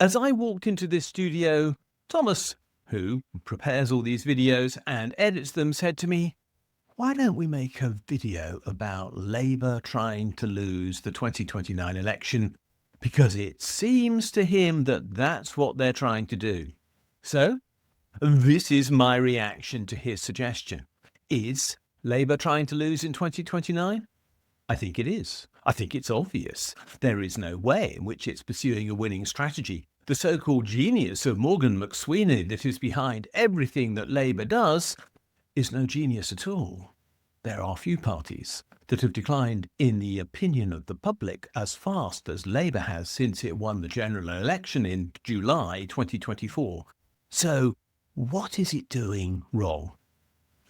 As I walked into this studio, Thomas, who prepares all these videos and edits them, said to me, "Why don't we make a video about Labour trying to lose the 2029 election? Because it seems to him that that's what they're trying to do." So, this is my reaction to his suggestion. Is Labour trying to lose in 2029? I think it is. I think it's obvious. There is no way in which it's pursuing a winning strategy. The so-called genius of Morgan McSweeney that is behind everything that Labour does is no genius at all. There are few parties that have declined in the opinion of the public as fast as Labour has since it won the general election in July 2024. So, what is it doing wrong?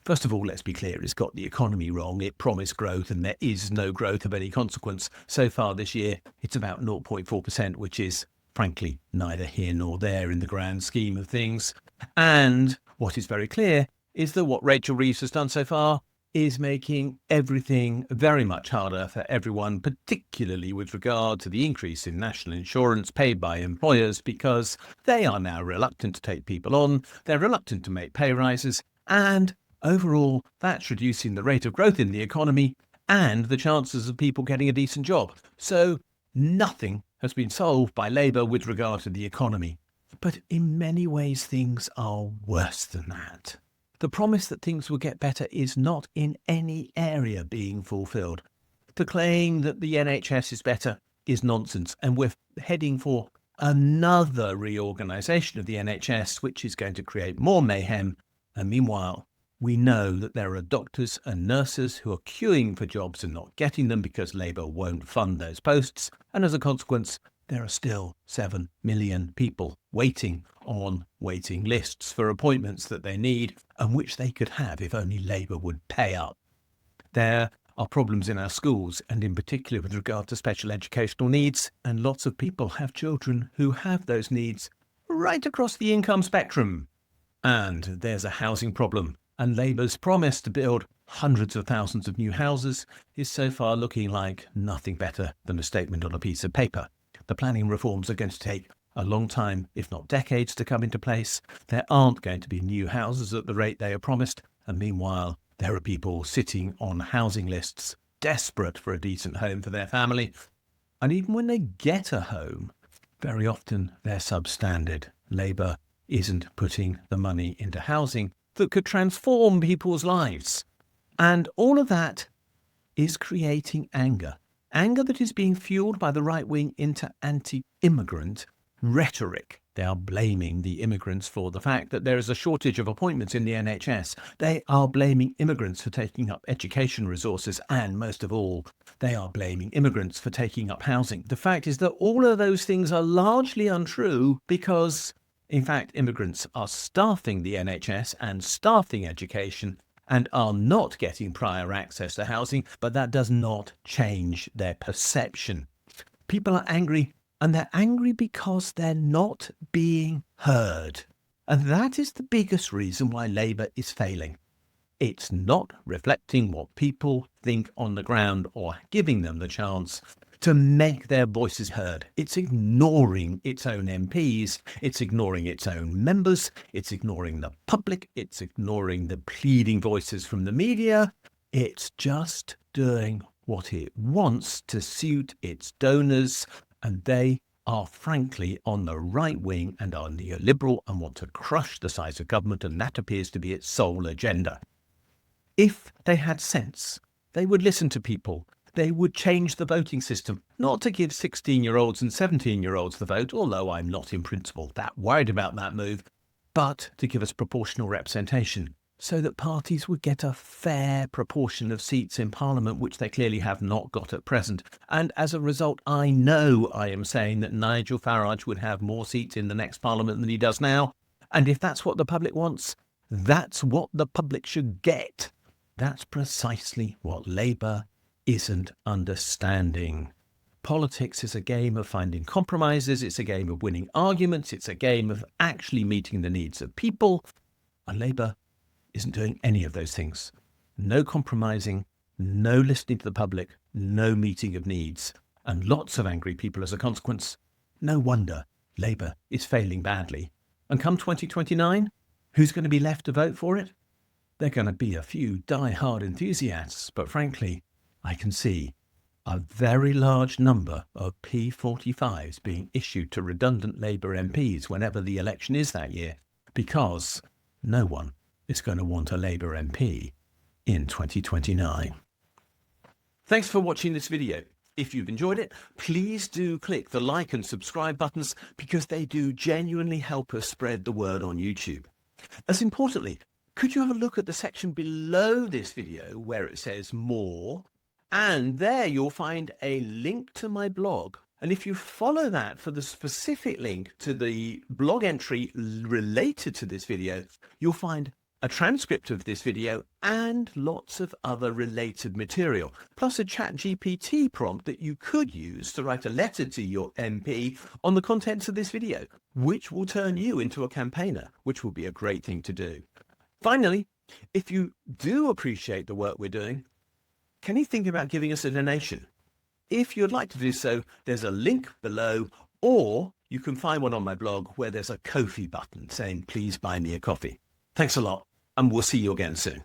First of all, let's be clear, it's got the economy wrong. It promised growth and there is no growth of any consequence. So far this year, it's about 0.4%, which is, frankly, neither here nor there in the grand scheme of things. And what is very clear is that what Rachel Reeves has done so far is making everything very much harder for everyone, particularly with regard to the increase in national insurance paid by employers, because they are now reluctant to take people on, they're reluctant to make pay rises, and overall, that's reducing the rate of growth in the economy and the chances of people getting a decent job. So nothing has been solved by Labour with regard to the economy. But in many ways, things are worse than that. The promise that things will get better is not in any area being fulfilled. The claim that the NHS is better is nonsense, and we're heading for another reorganisation of the NHS, which is going to create more mayhem. And meanwhile, we know that there are doctors and nurses who are queuing for jobs and not getting them because Labour won't fund those posts. And as a consequence, there are still 7 million people waiting on waiting lists for appointments that they need and which they could have if only Labour would pay up. There are problems in our schools, and in particular with regard to special educational needs, and lots of people have children who have those needs right across the income spectrum. And there's a housing problem. And Labour's promise to build hundreds of thousands of new houses is so far looking like nothing better than a statement on a piece of paper. The planning reforms are going to take a long time, if not decades, to come into place. There aren't going to be new houses at the rate they are promised. And meanwhile, there are people sitting on housing lists, desperate for a decent home for their family. And even when they get a home, very often they're substandard. Labour isn't putting the money into housing that could transform people's lives. And all of that is creating anger. Anger that is being fueled by the right wing into anti-immigrant rhetoric. They are blaming the immigrants for the fact that there is a shortage of appointments in the NHS. They are blaming immigrants for taking up education resources. And most of all, they are blaming immigrants for taking up housing. The fact is that all of those things are largely untrue because, in fact, immigrants are staffing the NHS and staffing education and are not getting prior access to housing, but that does not change their perception. People are angry, and they're angry because they're not being heard. And that is the biggest reason why Labour is failing. It's not reflecting what people think on the ground or giving them the chance to make their voices heard. It's ignoring its own MPs, it's ignoring its own members, it's ignoring the public, it's ignoring the pleading voices from the media. It's just doing what it wants to suit its donors, and they are frankly on the right wing and are neoliberal and want to crush the size of government, and that appears to be its sole agenda. If they had sense, they would listen to people. They would change the voting system, not to give 16-year-olds and 17-year-olds the vote, although I'm not in principle that worried about that move, but to give us proportional representation so that parties would get a fair proportion of seats in Parliament, which they clearly have not got at present. And as a result, I know I am saying that Nigel Farage would have more seats in the next Parliament than he does now. And if that's what the public wants, that's what the public should get. That's precisely what Labour isn't understanding. Politics is a game of finding compromises, it's a game of winning arguments, it's a game of actually meeting the needs of people, and Labour isn't doing any of those things. No compromising, no listening to the public, no meeting of needs, and lots of angry people as a consequence. No wonder Labour is failing badly. And come 2029, who's going to be left to vote for it? There are going to be a few die-hard enthusiasts, but frankly, I can see a very large number of P45s being issued to redundant Labour MPs whenever the election is that year, because no one is going to want a Labour MP in 2029. Thanks for watching this video. If you've enjoyed it, please do click the like and subscribe buttons because they do genuinely help us spread the word on YouTube. As importantly, could you have a look at the section below this video where it says more? And there you'll find a link to my blog. And if you follow that for the specific link to the blog entry related to this video, you'll find a transcript of this video and lots of other related material, plus a ChatGPT prompt that you could use to write a letter to your MP on the contents of this video, which will turn you into a campaigner, which will be a great thing to do. Finally, if you do appreciate the work we're doing, can you think about giving us a donation? If you'd like to do so, there's a link below, or you can find one on my blog where there's a Ko-fi button saying, please buy me a coffee. Thanks a lot, and we'll see you again soon.